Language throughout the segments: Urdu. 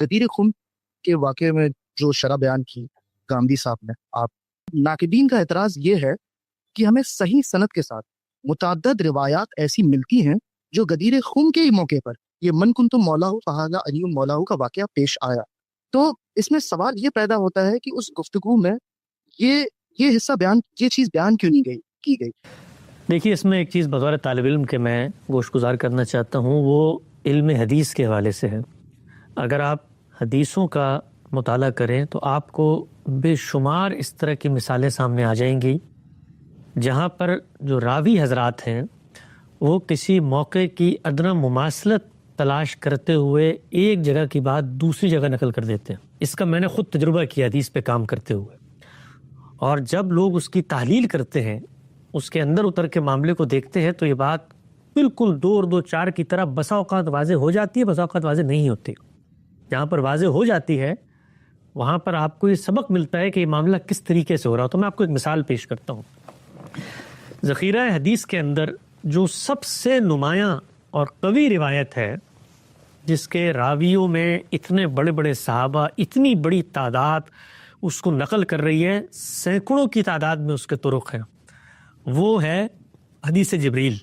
غدیر خم کے واقعے میں جو شرح بیان کی گاندھی صاحب نے، آپ ناقدین کا اعتراض یہ ہے کہ ہمیں صحیح سند کے ساتھ متعدد روایات ایسی ملتی ہیں جو غدیر خم کے موقع پر یہ من کنتم مولا فہذا علی مولا کا واقعہ پیش آیا۔ تو اس میں سوال یہ پیدا ہوتا ہے کہ اس گفتگو میں یہ حصہ بیان، یہ چیز بیان کیوں نہیں کی گئی؟ دیکھیے، اس میں ایک چیز بطور طالب علم کے میں گوش گزار کرنا چاہتا ہوں، وہ علم حدیث کے حوالے سے ہے۔ اگر آپ حدیثوں کا مطالعہ کریں تو آپ کو بے شمار اس طرح کی مثالیں سامنے آ جائیں گی جہاں پر جو راوی حضرات ہیں وہ کسی موقع کی ادنیٰ مماثلت تلاش کرتے ہوئے ایک جگہ کی بات دوسری جگہ نقل کر دیتے ہیں۔ اس کا میں نے خود تجربہ کیا حدیث پہ کام کرتے ہوئے، اور جب لوگ اس کی تحلیل کرتے ہیں، اس کے اندر اتر کے معاملے کو دیکھتے ہیں، تو یہ بات بالکل دو چار کی طرح بسا اوقات واضح ہو جاتی ہے، بسا اوقات واضح نہیں ہوتی۔ جہاں پر واضح ہو جاتی ہے وہاں پر آپ کو یہ سبق ملتا ہے کہ یہ معاملہ کس طریقے سے ہو رہا ہو۔ تو میں آپ کو ایک مثال پیش کرتا ہوں۔ ذخیرہ حدیث کے اندر جو سب سے نمایاں اور قوی روایت ہے، جس کے راویوں میں اتنے بڑے بڑے صحابہ، اتنی بڑی تعداد اس کو نقل کر رہی ہے، سینکڑوں کی تعداد میں اس کے طرق ہیں، وہ ہے حدیث جبریل۔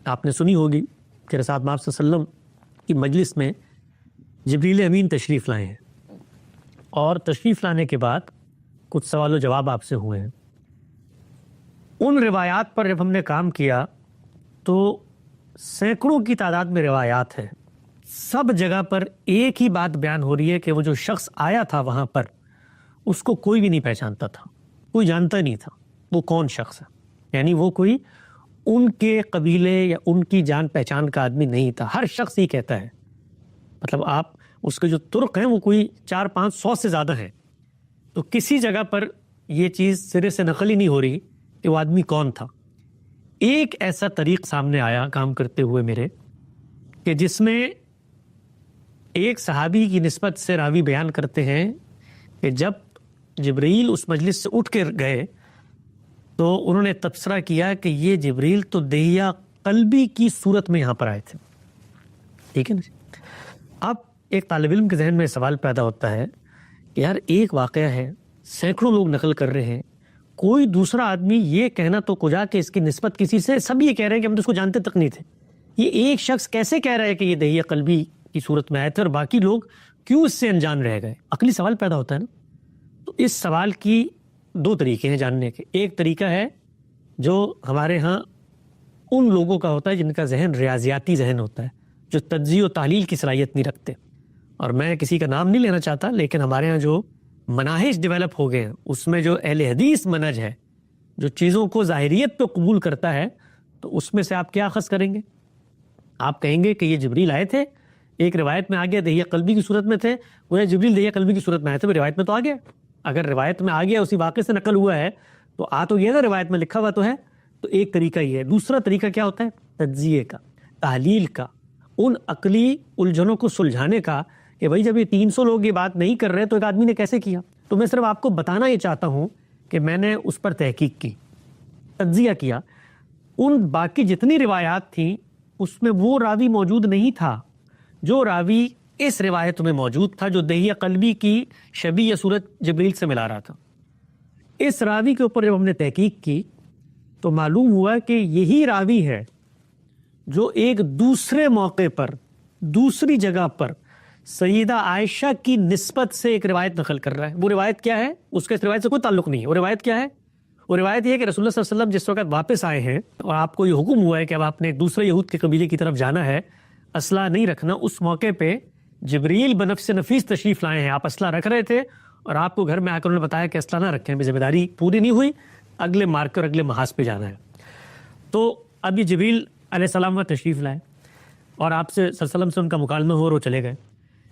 آپ نے سنی ہوگی کہ رسول اللہ صلی اللہ علیہ وسلم کی مجلس میں جبریل امین تشریف لائے ہیں، اور تشریف لانے کے بعد کچھ سوال و جواب آپ سے ہوئے ہیں۔ ان روایات پر جب ہم نے کام کیا تو سینکڑوں کی تعداد میں روایات ہیں، سب جگہ پر ایک ہی بات بیان ہو رہی ہے کہ وہ جو شخص آیا تھا وہاں پر اس کو کوئی بھی نہیں پہچانتا تھا، کوئی جانتا نہیں تھا وہ کون شخص ہے، یعنی وہ کوئی ان کے قبیلے یا ان کی جان پہچان کا آدمی نہیں تھا۔ ہر شخص یہ کہتا ہے، مطلب آپ اس کے جو طرق ہیں وہ کوئی 400-500 سے زیادہ ہیں، تو کسی جگہ پر یہ چیز سرے سے نقل ہی نہیں ہو رہی کہ وہ آدمی کون تھا۔ ایک ایسا طریق سامنے آیا کام کرتے ہوئے میرے کہ جس میں ایک صحابی کی نسبت سے راوی بیان کرتے ہیں کہ جب جبریل اس مجلس سے اٹھ کے گئے تو انہوں نے تبصرہ کیا کہ یہ جبریل تو دہیہ قلبی کی صورت میں یہاں پر آئے تھے۔ ٹھیک ہے نا؟ اب ایک طالب علم کے ذہن میں سوال پیدا ہوتا ہے کہ یار ایک واقعہ ہے، سینکڑوں لوگ نقل کر رہے ہیں، کوئی دوسرا آدمی یہ کہنا تو کجا کہ اس کی نسبت کسی سے، سب یہ کہہ رہے ہیں کہ ہم تو اس کو جانتے تک نہیں تھے، یہ ایک شخص کیسے کہہ رہا ہے کہ یہ دہیہ قلبی کی صورت میں آئے تھے اور باقی لوگ کیوں اس سے انجان رہ گئے؟ عقلی سوال پیدا ہوتا ہے نا۔ تو اس سوال کی دو طریقے ہیں جاننے کے۔ ایک طریقہ ہے جو ہمارے ہاں ان لوگوں کا ہوتا ہے جن کا ذہن ریاضیاتی ذہن ہوتا ہے، جو تجزیہ و تحلیل کی صلاحیت نہیں رکھتے، اور میں کسی کا نام نہیں لینا چاہتا، لیکن ہمارے ہاں جو مناہج ڈیولپ ہو گئے ہیں اس میں جو اہل حدیث منہج ہے، جو چیزوں کو ظاہریت پہ قبول کرتا ہے، تو اس میں سے آپ کیا اخذ کریں گے؟ آپ کہیں گے کہ یہ جبریل آئے تھے، ایک روایت میں آ گیا دہیہ قلبی کی صورت میں تھے، وہ جبریل دہیہ قلبی کی صورت میں آئے تھے، روایت میں تو آ گیا۔ اگر روایت میں آ گیا، اسی واقعے سے نقل ہوا ہے تو آ تو گیا نا، روایت میں لکھا ہوا تو ہے۔ تو ایک طریقہ یہ ہے۔ دوسرا طریقہ کیا ہوتا ہے؟ تجزیے کا، تحلیل کا، ان عقلی الجھنوں کو سلجھانے کا کہ بھائی جب یہ 300 لوگ یہ بات نہیں کر رہے تو ایک آدمی نے کیسے کیا؟ تو میں صرف آپ کو بتانا یہ چاہتا ہوں کہ میں نے اس پر تحقیق کی، تجزیہ کیا، ان باقی جتنی روایات تھیں اس میں وہ راوی موجود نہیں تھا جو راوی اس روایت میں موجود تھا، جو دہیہ قلبی کی شبیہ صورت جبریل سے ملا رہا تھا۔ اس راوی کے اوپر جب ہم نے تحقیق کی تو معلوم ہوا کہ یہی راوی ہے جو ایک دوسرے موقع پر، دوسری جگہ پر سیدہ عائشہ کی نسبت سے ایک روایت نقل کر رہا ہے۔ وہ روایت کیا ہے؟ اس کا اس روایت سے کوئی تعلق نہیں ہے۔ وہ روایت کیا ہے؟ وہ روایت یہ ہے کہ رسول اللہ صلی اللہ علیہ وسلم جس وقت واپس آئے ہیں اور آپ کو یہ حکم ہوا ہے کہ اب آپ نے ایک دوسرے یہود کے قبیلے کی طرف جانا ہے، اسلحہ نہیں رکھنا، اس موقع پہ جبریل بنفس نفیس تشریف لائے ہیں، آپ اسلحہ رکھ رہے تھے اور آپ کو گھر میں آ کر انہوں نے بتایا کہ اسلحہ نہ رکھیں، ذمہ داری پوری نہیں ہوئی، اگلے مارکر اگلے محاذ پہ جانا ہے۔ تو اب یہ جبریل علیہ السلام وہاں تشریف لائے اور آپ سے صلی اللہ علیہ وسلم سے ان کا مکالمہ ہو اور وہ چلے گئے۔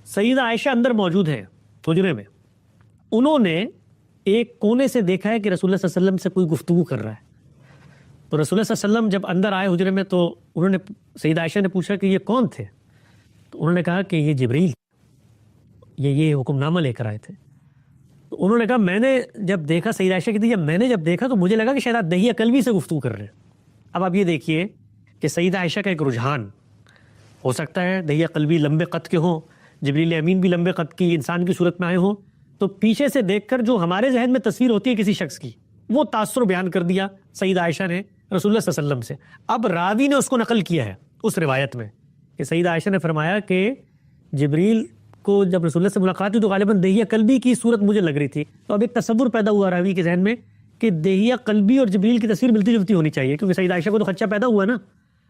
سیدہ عائشہ اندر موجود ہیں حجرے میں، انہوں نے ایک کونے سے دیکھا ہے کہ رسول اللہ صلی اللہ علیہ وسلم سے کوئی گفتگو کر رہا ہے۔ تو رسول اللہ صلی اللہ علیہ وسلم جب اندر آئے حجرے میں تو انہوں نے، سیدہ عائشہ نے پوچھا کہ یہ کون تھے؟ تو انہوں نے کہا کہ یہ جبریل، یہ حکم نامہ لے کر آئے تھے۔ تو انہوں نے کہا میں نے جب دیکھا، سیدہ عائشہ کی جب میں نے جب دیکھا تو مجھے لگا کہ شاید آپ دہیہ قلبی سے گفتگو کر رہے ہیں۔ اب آپ یہ دیکھیے کہ سیدہ عائشہ کا ایک رجحان ہو سکتا ہے دہیہ قلبی لمبے قد کے ہوں جبریل امین بھی لمبے قد کی انسان کی صورت میں آئے ہوں، تو پیچھے سے دیکھ کر جو ہمارے ذہن میں تصویر ہوتی ہے کسی شخص کی، وہ تاثر بیان کر دیا سیدہ عائشہ نے رسول اللہ صلی اللہ علیہ وسلم سے. اب راوی نے اس کو نقل کیا ہے اس روایت میں کہ سیدہ عائشہ نے فرمایا کہ جبریل کو جب رسول اللہ سے ملاقات ہوئی تو غالباً دہیہ قلبی کی صورت مجھے لگ رہی تھی. تو اب ایک تصور پیدا ہوا راوی کے ذہن میں کہ دہیہ قلبی اور جبریل کی تصویر ملتی جلتی ہونی چاہیے، کیونکہ سیدہ عائشہ کو تو خدشہ پیدا ہوا نا.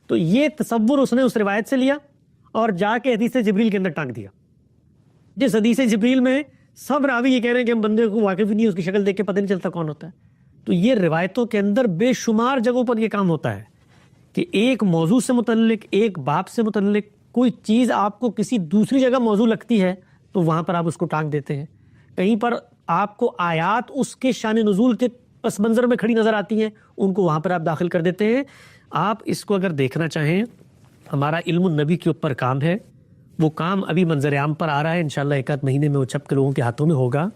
تو یہ تصور اس نے اس روایت سے لیا اور جا کے حدیث جبریل کے اندر ٹانگ دیا، جس حدیث جبریل میں سب راوی یہ کہہ رہے ہیں کہ ہم بندے کو واقف ہی نہیں، اس کی شکل دیکھ کے پتہ نہیں چلتا کون ہوتا ہے. تو یہ روایتوں کے اندر بے شمار جگہوں پر یہ کام ہوتا ہے کہ ایک موضوع سے متعلق، ایک باب سے متعلق کوئی چیز آپ کو کسی دوسری جگہ موضوع لگتی ہے تو وہاں پر آپ اس کو ٹانگ دیتے ہیں. کہیں پر آپ کو آیات اس کے شان نزول کے پس منظر میں کھڑی نظر آتی ہیں، ان کو وہاں پر آپ داخل کر دیتے ہیں. آپ اس کو اگر دیکھنا چاہیں، ہمارا علم النبی کے اوپر کام ہے، وہ کام ابھی منظر عام پر آ رہا ہے، انشاءاللہ ایک آدھ مہینے میں وہ چھپ کے لوگوں کے ہاتھوں میں ہوگا.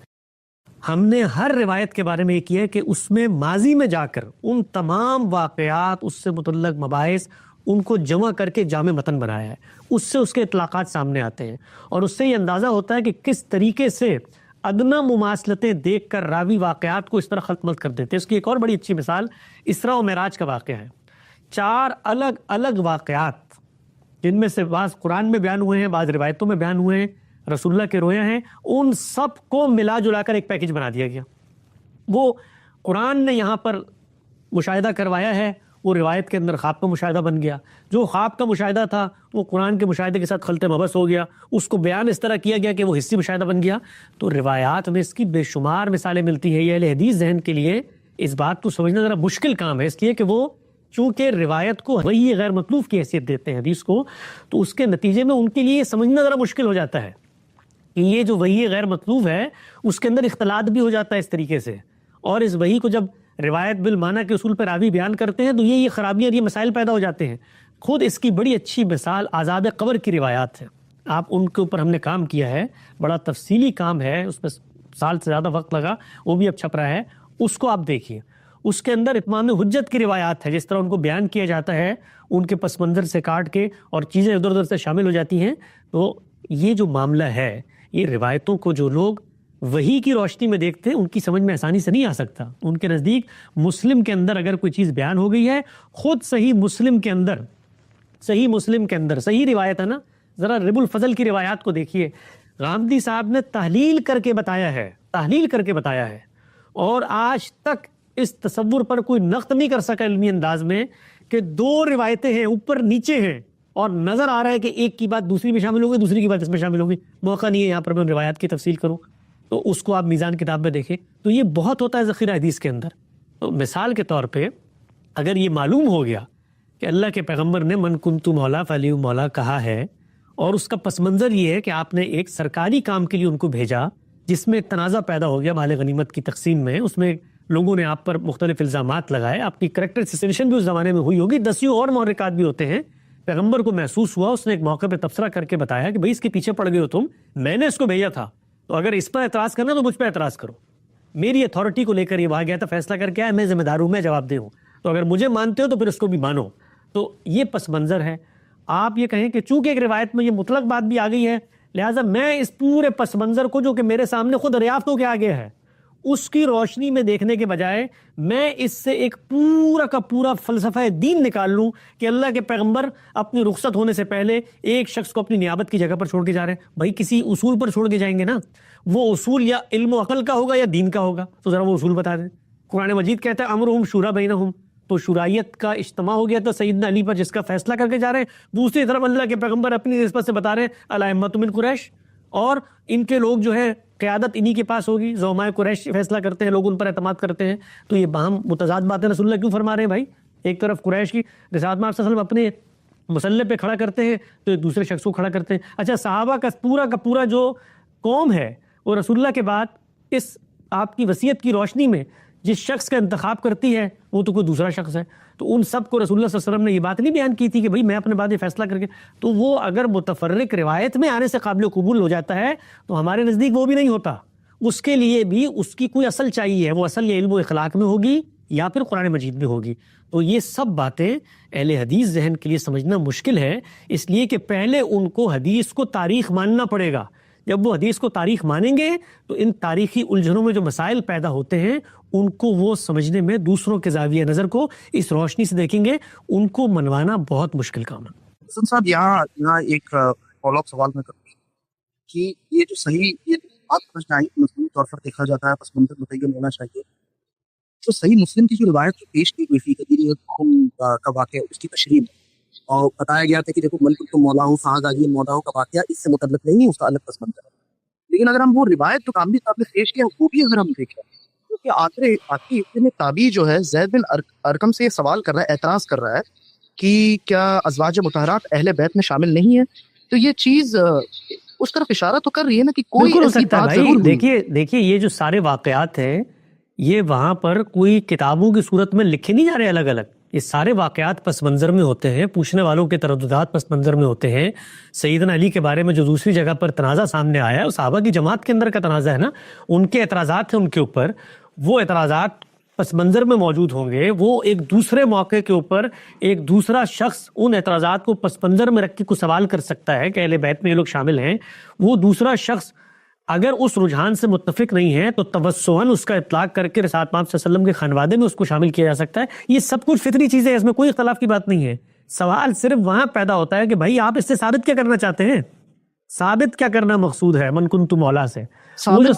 ہم نے ہر روایت کے بارے میں یہ کیا ہے کہ اس میں ماضی میں جا کر ان تمام واقعات، اس سے متعلق مباحث، ان کو جمع کر کے جامع متن بنایا ہے. اس سے اس کے اطلاقات سامنے آتے ہیں اور اس سے یہ اندازہ ہوتا ہے کہ کس طریقے سے ادنا مماثلتیں دیکھ کر راوی واقعات کو اس طرح خلط ملط کر دیتے ہیں. اس کی ایک اور بڑی اچھی مثال اسراء و معراج کا واقعہ ہے. 4 الگ الگ واقعات جن میں سے بعض قرآن میں بیان ہوئے ہیں، بعض روایتوں میں بیان ہوئے ہیں، رسول اللہ کے رویا ہیں، ان سب کو ملا جلا کر ایک پیکج بنا دیا گیا. وہ قرآن نے یہاں پر مشاہدہ کروایا ہے، وہ روایت کے اندر خواب کا مشاہدہ بن گیا. جو خواب کا مشاہدہ تھا وہ قرآن کے مشاہدے کے ساتھ خلط مبس ہو گیا، اس کو بیان اس طرح کیا گیا کہ وہ حصی مشاہدہ بن گیا. تو روایات میں اس کی بے شمار مثالیں ملتی ہیں. یہ اہل حدیث ذہن کے لیے اس بات کو سمجھنا ذرا مشکل کام ہے، اس لیے کہ وہ چونکہ روایت کو وہی غیر مطلوب کی حیثیت دیتے ہیں حدیث کو، تو اس کے نتیجے میں ان کے لیے یہ سمجھنا ذرا مشکل ہو جاتا ہے کہ یہ جو وحی غیر مطلوب ہے اس کے اندر اختلاط بھی ہو جاتا ہے اس طریقے سے. اور اس وحی کو جب روایت بالمعنی کے اصول پر راوی بیان کرتے ہیں تو یہ خرابیاں اور یہ مسائل پیدا ہو جاتے ہیں. خود اس کی بڑی اچھی مثال عذاب قبر کی روایات ہے. آپ ان کے اوپر ہم نے کام کیا ہے، بڑا تفصیلی کام ہے، اس میں سال سے زیادہ وقت لگا، وہ بھی اب چھپ رہا ہے، اس کو آپ دیکھیے. اس کے اندر اتمام حجت کی روایات ہے، جس طرح ان کو بیان کیا جاتا ہے ان کے پس منظر سے کاٹ کے اور چیزیں ادھر ادھر سے شامل ہو جاتی ہیں. تو یہ جو معاملہ ہے، یہ روایتوں کو جو لوگ وحی کی روشنی میں دیکھتے ہیں ان کی سمجھ میں آسانی سے نہیں آ سکتا. ان کے نزدیک مسلم کے اندر اگر کوئی چیز بیان ہو گئی ہے، خود صحیح مسلم کے اندر صحیح روایت ہے نا، ذرا رب الفضل کی روایات کو دیکھیے. غامدی صاحب نے تحلیل کر کے بتایا ہے اور آج تک اس تصور پر کوئی نقد نہیں کر سکا علمی انداز میں کہ 2 روایتیں ہیں، اوپر نیچے ہیں، اور نظر آ رہا ہے کہ ایک کی بات دوسری میں شامل ہوگی، دوسری کی بات اس میں شامل ہوگی. موقع نہیں ہے یہاں پر میں روایات کی تفصیل کروں، تو اس کو آپ میزان کتاب میں دیکھیں. تو یہ بہت ہوتا ہے ذخیرہ حدیث کے اندر. تو مثال کے طور پہ اگر یہ معلوم ہو گیا کہ اللہ کے پیغمبر نے من کنت مولا فعلی مولا کہا ہے، اور اس کا پس منظر یہ ہے کہ آپ نے ایک سرکاری کام کے لیے ان کو بھیجا جس میں ایک تنازع پیدا ہو گیا مال غنیمت کی تقسیم میں، اس میں لوگوں نے آپ پر مختلف الزامات لگائے، آپ کی کریکٹر اسیسینیشن بھی اس زمانے میں ہوئی ہوگی، 10 اور محرکات بھی ہوتے ہیں. پیغمبر کو محسوس ہوا، اس نے ایک موقع پہ تبصرہ کر کے بتایا کہ بھئی اس کے پیچھے پڑ گئے ہو تم، میں نے اس کو بھیجا تھا، تو اگر اس پر اعتراض کرنا تو مجھ پہ اعتراض کرو. میری اتھارٹی کو لے کر یہ وہاں گیا تھا، فیصلہ کر کے آیا، میں ذمہ دار ہوں، میں جواب دہ ہوں، تو اگر مجھے مانتے ہو تو پھر اس کو بھی مانو. تو یہ پس منظر ہے. آپ یہ کہیں کہ چونکہ ایک روایت میں یہ مطلق بات بھی آ گئی ہے، لہٰذا میں اس پورے پس منظر کو جو کہ میرے سامنے خود دریافت ہو کے آ گیا ہے، اس کی روشنی میں دیکھنے کے بجائے میں اس سے ایک پورا کا پورا فلسفہ دین نکال لوں کہ اللہ کے پیغمبر اپنی رخصت ہونے سے پہلے ایک شخص کو اپنی نیابت کی جگہ پر چھوڑ کے جا رہے ہیں. بھائی کسی اصول پر چھوڑ کے جائیں گے نا، وہ اصول یا علم و عقل کا ہوگا یا دین کا ہوگا، تو ذرا وہ اصول بتا دیں. قرآن مجید کہتا ہے امرہم شورا بینہم، تو شورائیت کا اجتماع ہو گیا تھا سیدنا علی پر جس کا فیصلہ کر کے جا رہے ہیں. دوسری طرف اللہ کے پیغمبر اپنی نسبت سے بتا رہے ہیں الائمۃ من قریش، اور ان کے لوگ جو ہے قیادت انہی کے پاس ہوگی، زعماء قریش فیصلہ کرتے ہیں، لوگ ان پر اعتماد کرتے ہیں. تو یہ باہم متضاد باتیں رسول اللہ کیوں فرما رہے ہیں بھائی؟ ایک طرف قریش کی رسالت میں آپ صلی اللہ علیہ وسلم اپنے مسلح پہ کھڑا کرتے ہیں تو ایک دوسرے شخص کو کھڑا کرتے ہیں. اچھا صحابہ کا پورا جو قوم ہے وہ رسول اللہ کے بعد اس آپ کی وصیت کی روشنی میں جس شخص کا انتخاب کرتی ہے وہ تو کوئی دوسرا شخص ہے. تو ان سب کو رسول اللہ صلی اللہ علیہ وسلم نے یہ بات نہیں بیان کی تھی کہ بھئی میں اپنے بعد یہ فیصلہ کر کے، تو وہ اگر متفرق روایت میں آنے سے قابل قبول ہو جاتا ہے تو ہمارے نزدیک وہ بھی نہیں ہوتا. اس کے لیے بھی اس کی کوئی اصل چاہیے ہے. وہ اصل یا علم و اخلاق میں ہوگی یا پھر قرآن مجید میں ہوگی. تو یہ سب باتیں اہل حدیث ذہن کے لیے سمجھنا مشکل ہے، اس لیے کہ پہلے ان کو حدیث کو تاریخ ماننا پڑے گا. جب وہ حدیث کو تاریخ مانیں گے تو ان تاریخی الجھنوں میں جو مسائل پیدا ہوتے ہیں ان کو وہ سمجھنے میں دوسروں کے زاویہ نظر کو اس روشنی سے دیکھیں گے، ان کو منوانا بہت مشکل کام ہے. حسن صاحب یہاں ایک فالو اپ سوال میں کروں کہ یہ جو صحیح یہ بات سمجھنا ہے مضمونی طور پر دیکھا جاتا ہے، پس منظر متعین ہونا چاہیے. جو صحیح مسلم کی جو روایت پیش کی گئی تھی قدیر کا واقعہ، اس کی تشریح اور بتایا گیا تھا کہ دیکھو من تو مولا ہوں فہد علی مولا ہوں کا واقعہ اس سے متعلق نہیں ہے، اس کا الگ پس منظر ہے. لیکن اگر ہم وہ روایت جو کاملی صاحب نے پیش کیا وہ بھی اگر ہم دیکھیں کہ آخری حصے میں تابعی جو ہے زید بن ارقم سے یہ سوال کر رہا ہے، اعتراض کر رہا ہے کہ کیا ازواج مطہرات اہل بیت میں شامل نہیں ہے، تو یہ چیز اس طرف اشارہ تو کر رہی ہے نا کہ کوئی بالکل ہو ایسی سکتا ہے بات بھائی. ضرور ہوئی. دیکھیے یہ جو سارے واقعات ہیں یہ وہاں پر کوئی کتابوں کی صورت میں لکھے نہیں جا رہے الگ الگ، یہ سارے واقعات پس منظر میں ہوتے ہیں، پوچھنے والوں کے ترددات پس منظر میں ہوتے ہیں. سیدنا علی کے بارے میں جو دوسری جگہ پر تنازع سامنے آیا ہے وہ صحابہ کی جماعت کے اندر کا تنازع ہے نا، ان کے اعتراضات ہیں ان کے اوپر، وہ اعتراضات پس منظر میں موجود ہوں گے. وہ ایک دوسرے موقع کے اوپر ایک دوسرا شخص ان اعتراضات کو پس منظر میں رکھ کے کوئی سوال کر سکتا ہے کہ اہل بیت میں یہ لوگ شامل ہیں. وہ دوسرا شخص اگر اس رجحان سے متفق نہیں ہے تو توسعاً اس کا اطلاق کر کے رسالت پاک صلی اللہ علیہ وسلم کے خانوادے میں اس کو شامل کیا جا سکتا ہے. یہ سب کچھ فطری چیزیں ہیں، اس میں کوئی اختلاف کی بات نہیں ہے. سوال صرف وہاں پیدا ہوتا ہے کہ بھائی آپ اس سے ثابت کیا کرنا چاہتے ہیں، ثابت کیا کرنا مقصود ہے من کنت مولا سے. ثابت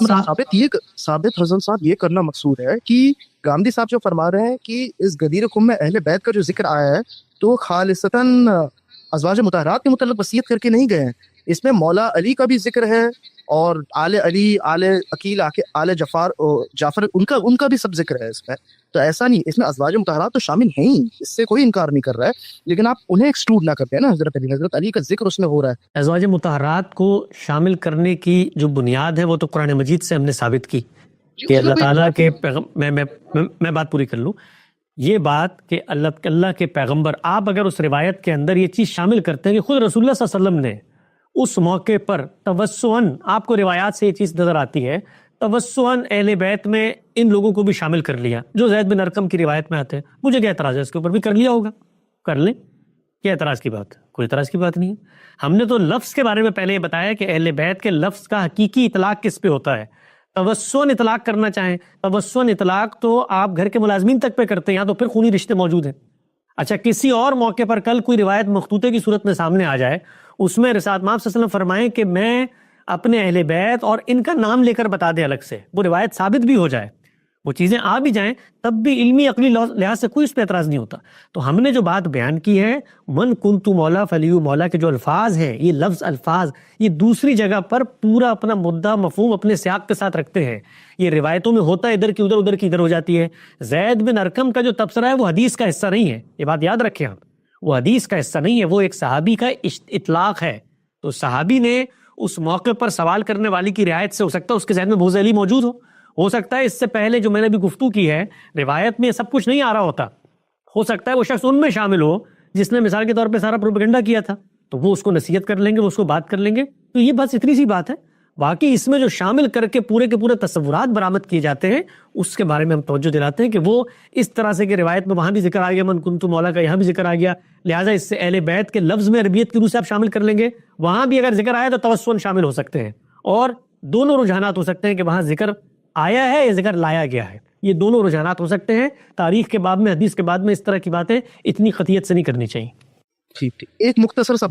حسن صاحب یہ کرنا مقصود ہے کہ گاندھی صاحب جو فرما رہے ہیں کہ اس غدیر قوم میں اہل بیت کا جو ذکر آیا ہے تو خالصتاً ازواج مطہرات کے متعلق وصیت کر کے نہیں گئے ہیں، اس میں مولا علی کا بھی ذکر ہے اور آل علی، آل عقیل، آل جعفر ان کا بھی سب ذکر ہے اس میں. تو ایسا نہیں، اس میں ازواج مطہرات تو شامل ہیں ہی، اس سے کوئی انکار نہیں کر رہا ہے، لیکن آپ انہیں ایکسکلوڈ نہ کرتے ہیں نا. حضرت علی کا ذکر اس میں ہو رہا ہے. ازواج مطہرات کو شامل کرنے کی جو بنیاد ہے وہ تو قرآن مجید سے ہم نے ثابت کی کہ اللہ تعالیٰ کے میں بات پوری کر لوں. یہ بات کہ اللہ کے پیغمبر، آپ اگر اس روایت کے اندر یہ چیز شامل کرتے ہیں کہ خود رسول اللہ صلی اللہ علیہ وسلم نے اس موقع پر توسعاً، آپ کو روایات سے یہ چیز نظر آتی ہے، توسعاً اہل بیت میں ان لوگوں کو بھی شامل کر لیا جو زید بن ارقم کی روایت میں آتے ہیں. مجھے کیا اعتراض ہے، اس کے اوپر بھی کر لیا ہوگا، کر لیں، کیا اعتراض کی بات ہے؟ کوئی اعتراض کی بات نہیں ہے. ہم نے تو لفظ کے بارے میں پہلے یہ بتایا کہ اہل بیت کے لفظ کا حقیقی اطلاق کس پہ ہوتا ہے. توسعاً اطلاق کرنا چاہیں، توسعاً اطلاق تو آپ گھر کے ملازمین تک پہ کرتے ہیں، یہاں تو پھر خونی رشتے موجود ہیں. اچھا کسی اور موقع پر کل کوئی روایت مخطوطے کی صورت میں سامنے آ جائے، اس میں رسالت مآب صلی اللہ علیہ وسلم فرمائیں کہ میں اپنے اہل بیت اور ان کا نام لے کر بتا دے الگ سے، وہ روایت ثابت بھی ہو جائے، وہ چیزیں آ بھی جائیں، تب بھی علمی عقلی لحاظ سے کوئی اس پہ اعتراض نہیں ہوتا. تو ہم نے جو بات بیان کی ہے من کنت مولا فلیو مولا کے جو الفاظ ہیں، یہ لفظ الفاظ یہ دوسری جگہ پر پورا اپنا مدعا مفہوم اپنے سیاق کے ساتھ رکھتے ہیں. یہ روایتوں میں ہوتا ہے ادھر کی ادھر، ادھر کی ادھر ہو جاتی ہے. زید بن ارقم کا جو تبصرہ ہے وہ حدیث کا حصہ نہیں ہے، یہ بات یاد رکھیں آپ، وہ حدیث کا حصہ نہیں ہے، وہ ایک صحابی کا اطلاق ہے. تو صحابی نے اس موقع پر سوال کرنے والی کی رعایت سے ہو سکتا ہے اس کے ذہن میں بہت علی موجود ہو سکتا ہے اس سے پہلے جو میں نے بھی گفتگو کی ہے روایت میں سب کچھ نہیں آ رہا ہوتا، ہو سکتا ہے وہ شخص ان میں شامل ہو جس نے مثال کے طور پہ سارا پروپیگنڈا کیا تھا، تو وہ اس کو نصیحت کر لیں گے، وہ اس کو بات کر لیں گے. تو یہ بس اتنی سی بات ہے. باقی اس میں جو شامل کر کے پورے کے پورے تصورات برآمد کیے جاتے ہیں اس کے بارے میں ہم توجہ دلاتے ہیں کہ وہ اس طرح سے کہ روایت میں وہاں بھی ذکر آ گیا من کنت مولا کا، یہاں بھی ذکر آ گیا، لہٰذا اس سے اہل بیت کے لفظ میں عربیت کی روح سے آپ شامل کر لیں گے. وہاں بھی اگر ذکر آیا تو توسعاً شامل ہو سکتے ہیں، اور دونوں رجحانات ہو سکتے ہیں کہ وہاں ذکر آیا ہے یا ذکر لایا گیا ہے، یہ دونوں رجحانات ہو سکتے ہیں. تاریخ کے باب میں، حدیث کے بعد میں اس طرح کی باتیں اتنی قطعیت سے نہیں کرنی چاہیے. ٹھیک ایک مختصر سا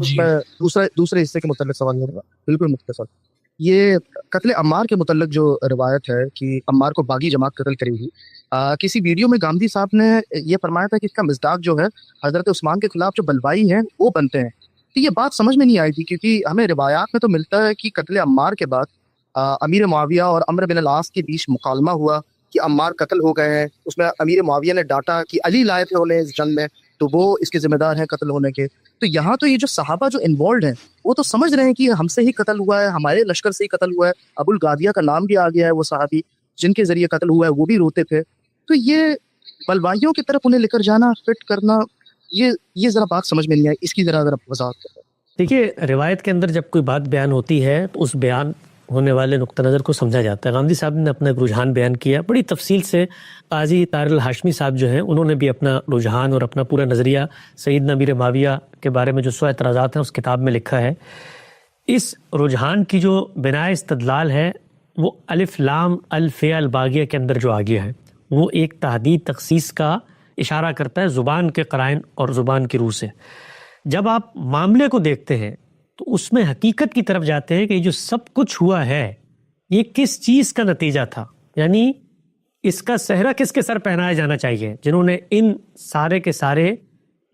دوسرے حصے کے متعلق سوال ہوگا، بالکل مختصر. یہ قتل عمار کے متعلق جو روایت ہے کہ عمار کو باغی جماعت قتل کری ہوئی، کسی ویڈیو میں گاندھی صاحب نے یہ فرمایا تھا کہ اس کا مصداق جو ہے حضرت عثمان کے خلاف جو بلوائی ہیں وہ بنتے ہیں. تو یہ بات سمجھ میں نہیں آئی تھی کیونکہ ہمیں روایات میں تو ملتا ہے کہ قتل عمار کے بعد امیر معاویہ اور عمرو بن العاص کے بیچ مکالمہ ہوا کہ عمار قتل ہو گئے ہیں. اس میں امیر معاویہ نے ڈاٹا کہ علی لائے تھے انہیں اس جنگ میں، تو وہ اس کے ذمہ دار ہیں قتل ہونے کے. تو یہاں تو یہ جو صحابہ جو انوالوڈ ہیں وہ تو سمجھ رہے ہیں کہ ہم سے ہی قتل ہوا ہے، ہمارے لشکر سے ہی قتل ہوا ہے. ابو الغادیہ کا نام بھی آ گیا ہے، وہ صحابی جن کے ذریعے قتل ہوا ہے وہ بھی روتے تھے. تو یہ بلوائیوں کی طرف انہیں لے کر جانا، فٹ کرنا، یہ ذرا بات سمجھ میں نہیں آئی، اس کی ذرا وضاحت کریں. دیکھیے روایت کے اندر جب کوئی بات بیان ہوتی ہے تو اس بیان ہونے والے نقطہ نظر کو سمجھا جاتا ہے. غامدی صاحب نے اپنا ایک رجحان بیان کیا بڑی تفصیل سے. قاضی طاہر الہاشمی صاحب جو ہیں انہوں نے بھی اپنا رجحان اور اپنا پورا نظریہ سیدنا امیر معاویہ کے بارے میں جو 100 اعتراضات ہیں اس کتاب میں لکھا ہے. اس رجحان کی جو بناء استدلال ہے وہ الف لام الفیہ الباغیہ کے اندر جو آ گیا ہے وہ ایک تحدید تخصیص کا اشارہ کرتا ہے زبان کے قرائن اور زبان کی روح سے. جب آپ معاملے کو دیکھتے ہیں تو اس میں حقیقت کی طرف جاتے ہیں کہ یہ جو سب کچھ ہوا ہے یہ کس چیز کا نتیجہ تھا, یعنی اس کا صحرا کس کے سر پہنایا جانا چاہیے جنہوں نے ان سارے کے سارے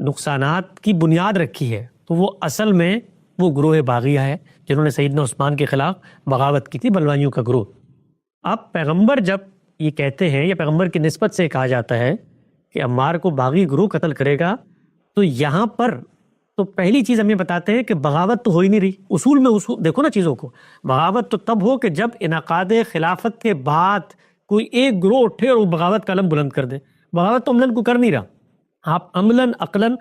نقصانات کی بنیاد رکھی ہے. تو وہ اصل میں وہ گروہ باغیہ ہے جنہوں نے سیدنا عثمان کے خلاف بغاوت کی تھی, بلوائیوں کا گروہ. اب پیغمبر جب یہ کہتے ہیں یا پیغمبر کی نسبت سے کہا جاتا ہے کہ عمار کو باغی گروہ قتل کرے گا, تو یہاں پر تو پہلی چیز ہمیں بتاتے ہیں کہ بغاوت تو ہو ہی نہیں رہی. اصول میں دیکھو نا چیزوں کو, بغاوت تو تب ہو کہ جب انعقاد خلافت کے بعد کوئی ایک گروہ اٹھے اور وہ بغاوت کا علم بلند کر دے. بغاوت تو عملاً کو کر نہیں رہا. آپ عملاً عقلاً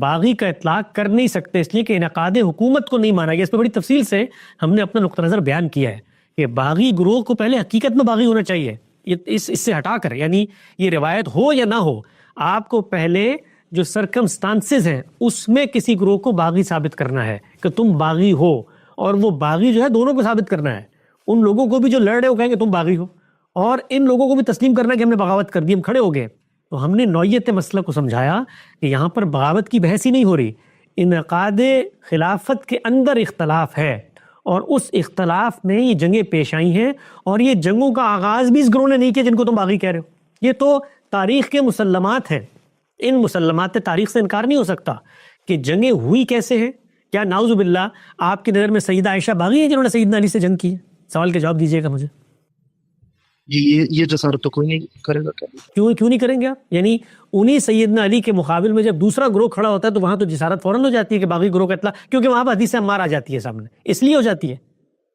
باغی کا اطلاق کر نہیں سکتے اس لیے کہ انعقاد حکومت کو نہیں مانا گیا. اس پہ بڑی تفصیل سے ہم نے اپنا نقطہ نظر بیان کیا ہے کہ باغی گروہ کو پہلے حقیقت میں باغی ہونا چاہیے, اس سے ہٹا کر, یعنی یہ روایت ہو یا نہ ہو, آپ کو پہلے جو سرکمسٹانسز ہیں اس میں کسی گروہ کو باغی ثابت کرنا ہے کہ تم باغی ہو, اور وہ باغی جو ہے دونوں کو ثابت کرنا ہے. ان لوگوں کو بھی جو لڑ رہے ہو کہیں گے تم باغی ہو, اور ان لوگوں کو بھی تسلیم کرنا کہ ہم نے بغاوت کر دی, ہم کھڑے ہو گئے. تو ہم نے نوعیت مسئلہ کو سمجھایا کہ یہاں پر بغاوت کی بحث ہی نہیں ہو رہی, انعقاد خلافت کے اندر اختلاف ہے اور اس اختلاف میں یہ جنگیں پیش آئی ہیں, اور یہ جنگوں کا آغاز بھی اس گروہ نے نہیں کیا جن کو تم باغی کہہ رہے ہو. یہ تو تاریخ کے مسلمات ہیں, ان مسلمات تاریخ سے انکار نہیں ہو سکتا کہ جنگیں ہوئی کیسے ہیں. کیا نعوذ باللہ آپ کی نظر میں سیدہ عائشہ باغی ہیں جنہوں نے سیدنا علی سے جنگ کی ہے؟ سوال کے جواب دیجیے گا مجھے. یہ جسارت تو کوئی نہیں کرے گا. کیوں نہیں کریں گے آپ؟ یعنی انہی سیدنا علی کے مقابل میں جب دوسرا گروہ کھڑا ہوتا ہے تو وہاں تو جسارت فوراً ہو جاتی ہے کہ باغی گروہ کا اطلاع, کیونکہ وہاں پر حدیث عمار آ جاتی ہے سامنے, اس لیے ہو جاتی ہے.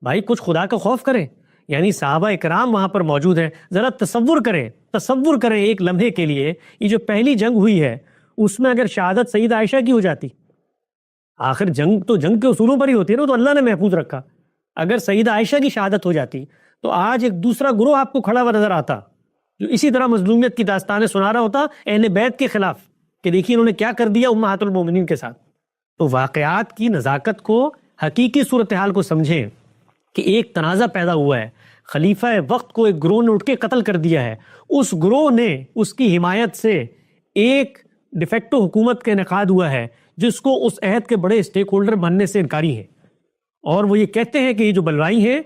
بھائی کچھ خدا کا خوف کریں, یعنی صحابہ اکرام وہاں پر موجود ہیں. ذرا تصور کریں ایک لمحے کے لیے, یہ جو پہلی جنگ ہوئی ہے اس میں اگر شہادت سیدہ عائشہ کی ہو جاتی, آخر جنگ تو جنگ کے اصولوں پر ہی ہوتی ہے نا, تو اللہ نے محفوظ رکھا. اگر سیدہ عائشہ کی شہادت ہو جاتی تو آج ایک دوسرا گروہ آپ کو کھڑا ہوا نظر آتا جو اسی طرح مظلومیت کی داستانیں سنا رہا ہوتا اہل بیت کے خلاف کہ دیکھیے انہوں نے کیا کر دیا امہات المومنین کے ساتھ. تو واقعات کی نزاکت کو, حقیقی صورتحال کو سمجھیں کہ ایک تنازع پیدا ہوا ہے, خلیفہ وقت کو ایک گروہ نے اٹھ کے قتل کر دیا ہے, اس گروہ نے اس کی حمایت سے ایک ڈیفیکٹو حکومت کا انعقاد ہوا ہے جس کو اس عہد کے بڑے اسٹیک ہولڈر بننے سے انکاری ہیں, اور وہ یہ کہتے ہیں کہ یہ جو بلوائی ہیں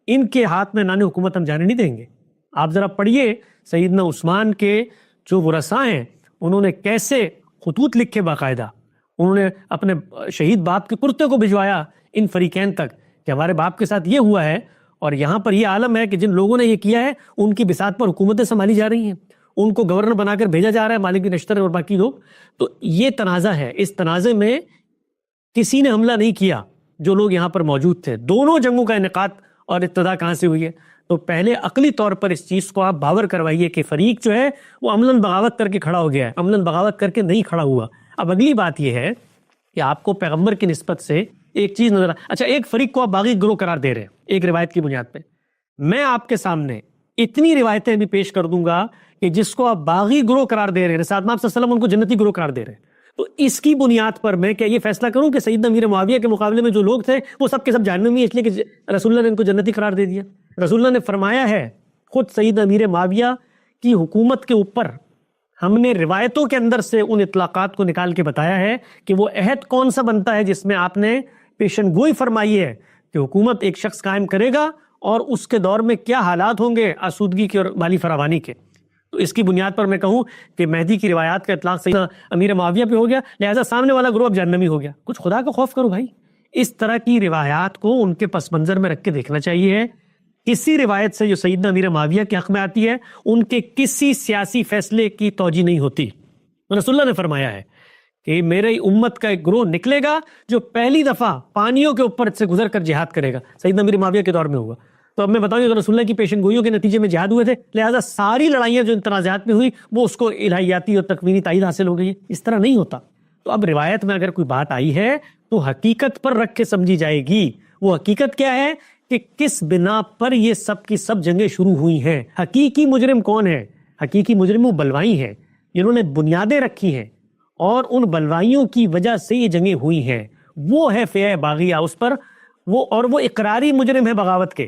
ان کے ہاتھ میں نان حکومت ہم جانے نہیں دیں گے. آپ ذرا پڑھیے سیدنا عثمان کے جو ورثاء ہیں انہوں نے کیسے خطوط لکھے, باقاعدہ انہوں نے اپنے شہید باپ کے کرتے کو بھجوایا ان فریقین تک کہ ہمارے باپ کے ساتھ یہ ہوا ہے, اور یہاں پر یہ عالم ہے کہ جن لوگوں نے یہ کیا ہے ان کی بساط پر حکومتیں سنبھالی جا رہی ہیں, ان کو گورنر بنا کر بھیجا جا رہا ہے, مالک بن اشتر اور باقی لوگ. تو یہ تنازع ہے, اس تنازع میں کسی نے حملہ نہیں کیا جو لوگ یہاں پر موجود تھے. دونوں جنگوں کا انعقاد اور ابتدا کہاں سے ہوئی ہے؟ تو پہلے عقلی طور پر اس چیز کو آپ باور کروائیے کہ فریق جو ہے وہ عملاً بغاوت کر کے کھڑا ہو گیا ہے, عملاً بغاوت کر کے نہیں کھڑا ہوا. اب اگلی بات یہ ہے کہ آپ کو پیغمبر کی نسبت سے ایک چیز نظر اچھا ایک فریق کو آپ باغی گروہ قرار دے رہے ہیں ایک روایت کی بنیاد پہ. میں آپ کے سامنے اتنی روایتیں بھی پیش کر دوں گا کہ جس کو آپ باغی گروہ قرار دے رہے ہیں, رسالت میں آپ صلی اللہ علیہ وسلم ان کو جنتی گروہ قرار دے رہے ہیں, تو اس کی بنیاد پر میں کیا یہ فیصلہ کروں کہ سیدنا امیر معاویہ کے مقابلے میں جو لوگ تھے وہ سب کے سب جہنمی ہیں اس لیے کہ رسول اللہ نے ان کو جنتی قرار دے دیا؟ رسول اللہ نے فرمایا ہے, خود سیدنا امیر معاویہ کی حکومت کے اوپر ہم نے روایتوں کے اندر سے ان اطلاقات کو نکال کے بتایا ہے کہ وہ عہد کون سا بنتا ہے جس میں آپ نے پیشن گوئی فرمائی ہے کہ حکومت ایک شخص قائم کرے گا اور اس کے دور میں کیا حالات ہوں گے آسودگی کے اور مالی فراوانی کے. تو اس کی بنیاد پر میں کہوں کہ مہدی کی روایات کا اطلاق سیدنا امیر معاویہ پہ ہو گیا, لہٰذا سامنے والا گروہ اب جہنمی ہو گیا. کچھ خدا کا خوف کرو بھائی, اس طرح کی روایات کو ان کے پس منظر میں رکھ کے دیکھنا چاہیے. کسی روایت سے جو سیدنا امیر معاویہ کے حق میں آتی ہے ان کے کسی سیاسی فیصلے کی توجہ نہیں ہوتی. رسول اللہ نے فرمایا ہے کہ میری امت کا ایک گروہ نکلے گا جو پہلی دفعہ پانیوں کے اوپر سے گزر کر جہاد کرے گا, سیدنا امیر معاویہ کے دور میں ہوگا. تو اب میں بتاؤں کہ رسول اللہ کی پیشن گوئیوں کے نتیجے میں جہاد ہوئے تھے, لہٰذا ساری لڑائیاں جو تنازعات میں ہوئی وہ اس کو الہیاتی اور تکوینی تائید حاصل ہو گئی ہے. اس طرح نہیں ہوتا. تو اب روایت میں اگر کوئی بات آئی ہے تو حقیقت پر رکھ کے سمجھی جائے گی. وہ حقیقت کیا ہے کہ کس بنا پر یہ سب کی سب جنگیں شروع ہوئی ہیں. حقیقی مجرم کون ہے؟ حقیقی مجرم وہ بلوائی ہیں جنہوں نے بنیادیں رکھی ہیں اور ان بلوائیوں کی وجہ سے یہ جنگیں ہوئی ہیں. وہ ہے فیہ باغیہ، اس پر وہ اقراری مجرم ہے بغاوت کے.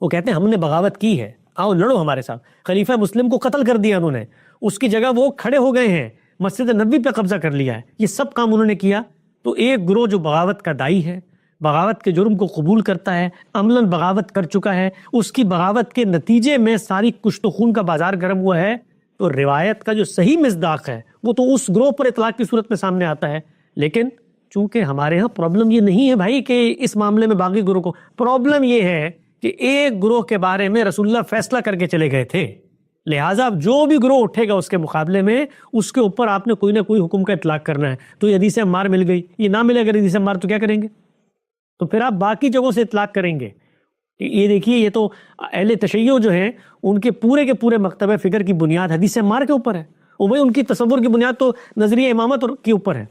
وہ کہتے ہیں ہم نے بغاوت کی ہے، آؤ لڑو ہمارے ساتھ. خلیفہ مسلم کو قتل کر دیا انہوں نے، اس کی جگہ وہ کھڑے ہو گئے ہیں، مسجد نبوی پہ قبضہ کر لیا ہے. یہ سب کام انہوں نے کیا. تو ایک گروہ جو بغاوت کا دائی ہے، بغاوت کے جرم کو قبول کرتا ہے، عملاً بغاوت کر چکا ہے، اس کی بغاوت کے نتیجے میں ساری کشت و خون کا بازار گرم ہوا ہے. تو روایت کا جو صحیح مصداق ہے وہ تو اس گروہ پر اطلاق کی صورت میں سامنے آتا ہے. لیکن چونکہ ہمارے ہاں پرابلم یہ نہیں ہے بھائی کہ اس معاملے میں باقی گروہ کو، پرابلم یہ ہے کہ ایک گروہ کے بارے میں رسول اللہ فیصلہ کر کے چلے گئے تھے، لہٰذا جو بھی گروہ اٹھے گا اس کے مقابلے میں اس کے اوپر آپ نے کوئی نہ کوئی حکم کا اطلاق کرنا ہے. تو یہ حدیث عمار مل گئی، یہ نہ ملے اگر حدیث عمار تو کیا کریں گے؟ تو پھر آپ باقی جگہوں سے اطلاق کریں گے. یہ دیکھیے، یہ تو اہل تشیع جو ہیں ان کے پورے مکتبہ فکر کی بنیاد حدیث عمار کے اوپر ہے. اور بھائی ان کی تصور کی بنیاد تو نظریہ امامت کے اوپر ہے.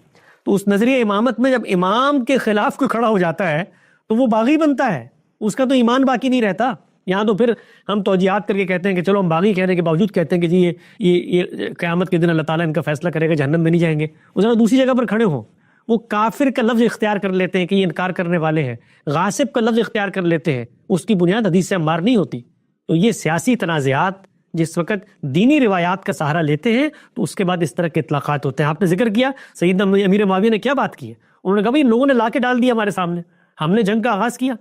تو اس نظریہ امامت میں جب امام کے خلاف کوئی کھڑا ہو جاتا ہے تو وہ باغی بنتا ہے، اس کا تو ایمان باقی نہیں رہتا. یہاں تو پھر ہم توجیہات کر کے کہتے ہیں کہ چلو ہم باغی کہنے کے باوجود کہتے ہیں کہ جی یہ قیامت کے دن اللہ تعالیٰ ان کا فیصلہ کرے گا، جہنم میں نہیں جائیں گے. اس طرح دوسری جگہ پر کھڑے ہوں وہ کافر کا لفظ اختیار کر لیتے ہیں کہ یہ انکار کرنے والے ہیں، غاصب کا لفظ اختیار کر لیتے ہیں، اس کی بنیاد حدیث عمار نہیں ہوتی. تو یہ سیاسی تنازعات جس وقت دینی روایات کا سہارا لیتے ہیں تو اس کے بعد اس طرح کے اطلاقات ہوتے ہیں. آپ نے ذکر کیا سیدنا امیر معاویہ نے کیا بات کی ہے، انہوں نے کہا بھائی ان لوگوں نے لا کے ڈال دیا ہمارے سامنے، ہم نے جنگ کا آغاز کیا.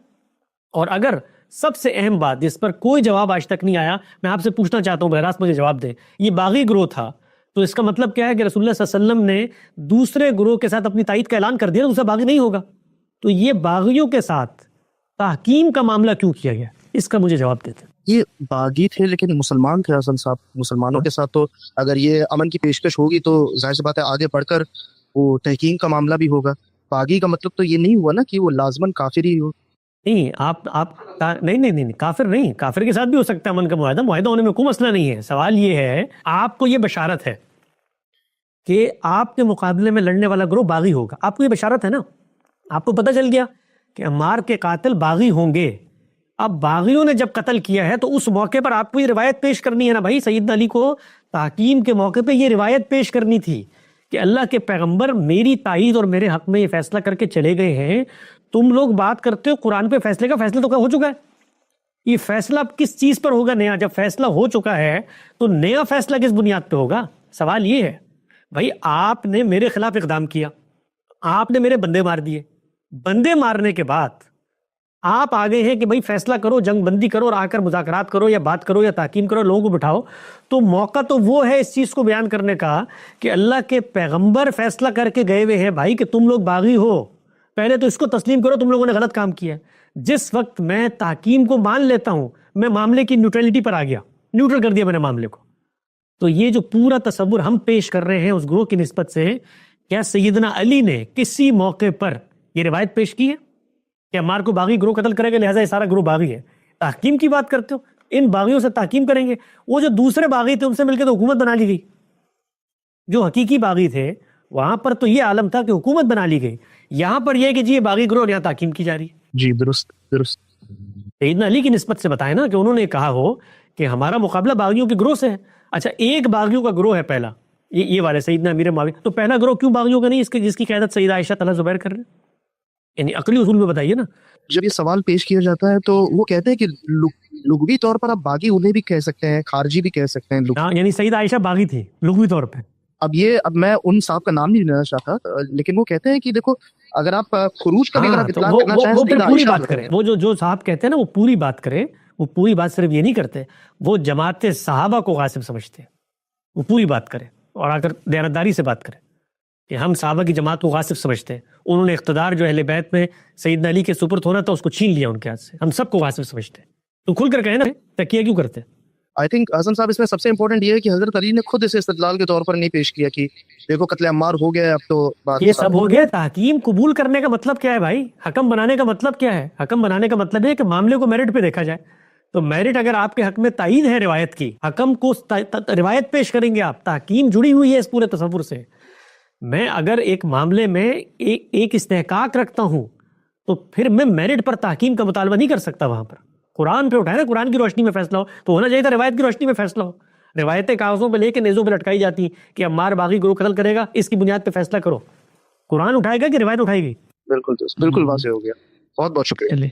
اور اگر سب سے اہم بات جس پر کوئی جواب آج تک نہیں آیا، میں آپ سے پوچھنا چاہتا ہوں، بہراست مجھے جواب دیں، یہ باغی گروہ تھا تو اس کا مطلب کیا ہے کہ رسول اللہ صلی اللہ علیہ وسلم نے دوسرے گروہ کے ساتھ اپنی تائید کا اعلان کر دیا، دوسرا باغی نہیں ہوگا. تو یہ باغیوں کے ساتھ تحکیم کا معاملہ کیوں کیا گیا، اس کا مجھے جواب دیتے. یہ باغی تھے لیکن مسلمان تھے حسن صاحب. مسلمانوں کے ساتھ تو اگر یہ امن کی پیشکش ہوگی تو ظاہر سی بات ہے آگے بڑھ کر وہ تحکیم کا معاملہ بھی ہوگا. باغی کا مطلب تو یہ نہیں ہوا نا کہ وہ لازماً کافر ہی ہو. نہیں نہیں کافر نہیں، کافر کے ساتھ بھی ہو سکتا ہے امن کا معاہدہ ہونے میں کوئی مسئلہ نہیں ہے. سوال یہ ہے، آپ کو یہ بشارت ہے کہ آپ کے مقابلے میں لڑنے والا گروہ باغی ہوگا، آپ کو یہ بشارت ہے نا، آپ کو پتہ چل گیا کہ عمار کے قاتل باغی ہوں گے. اب باغیوں نے جب قتل کیا ہے تو اس موقع پر آپ کو یہ روایت پیش کرنی ہے نا بھائی. سیدنا علی کو تحکیم کے موقع پہ یہ روایت پیش کرنی تھی کہ اللہ کے پیغمبر میری تائید اور میرے حق میں یہ فیصلہ کر کے چلے گئے ہیں. تم لوگ بات کرتے ہو قرآن پہ فیصلے کا، فیصلہ تو ہو چکا ہے. یہ فیصلہ اب کس چیز پر ہوگا نیا؟ جب فیصلہ ہو چکا ہے تو نیا فیصلہ کس بنیاد پہ ہوگا؟ سوال یہ ہے بھائی، آپ نے میرے خلاف اقدام کیا، آپ نے میرے بندے مار دیے، بندے مارنے کے بعد آپ آگے ہیں کہ بھائی فیصلہ کرو، جنگ بندی کرو اور آ کر مذاکرات کرو یا بات کرو یا تحکیم کرو، لوگوں کو بٹھاؤ. تو موقع تو وہ ہے اس چیز کو بیان کرنے کا کہ اللہ کے پیغمبر فیصلہ کر کے گئے ہوئے ہیں بھائی کہ تم لوگ باغی ہو، پہلے تو اس کو تسلیم کرو تم لوگوں نے غلط کام کیا. جس وقت میں تحکیم کو مان لیتا ہوں، میں معاملے کی نیوٹرلٹی پر آ گیا، نیوٹرل کر دیا میں نے معاملے کو. تو یہ جو پورا تصور ہم پیش کر رہے ہیں اس گروہ کی نسبت سے، کیا سیدنا علی نے کسی موقع پر یہ روایت پیش کی ہے کہ عمار کو باغی گروہ قتل کرے گا لہٰذا یہ سارا گروہ باغی ہے؟ تحکیم کی بات کرتے ہو، ان باغیوں سے تحکیم کریں گے. وہ جو دوسرے باغی تھے ان سے مل کے تو حکومت بنا لی گئی. جو حقیقی باغی تھے وہاں پر تو یہ عالم تھا کہ حکومت بنا لی گئی. یہاں پر یہ کہ جی یہ باغی گروہ یہاں تحکیم کی جا رہی ہے. جی درست. سیدنا علی کی نسبت سے بتائیں نا کہ انہوں نے کہا ہو کہ ہمارا مقابلہ باغیوں کے گروہ سے ہے. اچھا، ایک باغیوں کا گروہ ہے پہلا، یہ والے سیدنا امیر معاویہ، تو پہلا گروہ کیوں باغیوں کا نہیں جس کی قیادت سیدہ عائشہ طلحہ زبیر کر رہے ہیں؟ یعنی عقلی اصول میں بتائیے نا. جب یہ سوال پیش کیا جاتا ہے تو وہ کہتے ہیں کہ لغوی طور پر آپ باغی انہیں بھی کہہ سکتے ہیں، خارجی بھی کہہ سکتے ہیں. یعنی سیدہ عائشہ باغی تھی لغوی طور پہ. اب میں ان صاحب کا نام نہیں لینا چاہتا، لیکن وہ کہتے ہیں کہ دیکھو اگر آپ خروج کا بھی اگر آپ اطلاق کرنا چاہیں وہ پھر پوری بات کریں. وہ جو صاحب کہتے ہیں نا وہ پوری بات کریں. وہ پوری بات صرف یہ نہیں کرتے، وہ جماعت صحابہ کو غاصب سمجھتے ہیں. وہ پوری بات کریں اور اگر دیانتداری سے بات کریں کہ ہم صحابہ کی جماعت کو غاصب سمجھتے ہیں، انہوں نے اقتدار جو اہل بیت میں سیدنا علی کے سپرد ہونا تھا اس کو چھین لیا ان کے ہاتھ سے، ہم سب کو غاصب سمجھتے ہیں. تو کھل کر کہیں نا، تکیہ کیوں کرتے ہیں؟ آئی تھنک حسن صاحب اس میں سب سے امپورٹنٹ یہ ہے کہ حضرت علی نے خود اسے استدلال کے طور پر نہیں پیش کیا کہ دیکھو قتل عمار ہو گیا، اب تو بات یہ سب ہو گیا. تحکیم قبول کرنے کا مطلب کیا ہے بھائی؟ حکم بنانے کا مطلب کیا ہے؟ حکم بنانے کا مطلب ہے کہ معاملے کو میرٹ پہ دیکھا جائے. تو میرٹ اگر آپ کے حق میں تائید ہے روایت کی، حکم کو روایت پیش کریں گے آپ. تحکیم جڑی ہوئی ہے اس پورے تصور سے. میں اگر ایک معاملے میں ایک استحقاق رکھتا ہوں تو پھر میں میرٹ پر تحکیم کا مطالبہ نہیں کر سکتا وہاں پر. قرآن پہ اٹھائے نا, قرآن کی روشنی میں فیصلہ ہو, تو ہونا چاہیے تھا روایت کی روشنی میں فیصلہ ہو. روایتیں کاغذوں پہ لے کے نیزوں پہ لٹکائی جاتی کہ عمار باغی گروہ قتل کرے گا, اس کی بنیاد پہ فیصلہ کرو. قرآن اٹھائے گا کہ روایت اٹھائے گی؟ بالکل بالکل واضح ہو گیا. بہت بہت شکریہ. چلیے.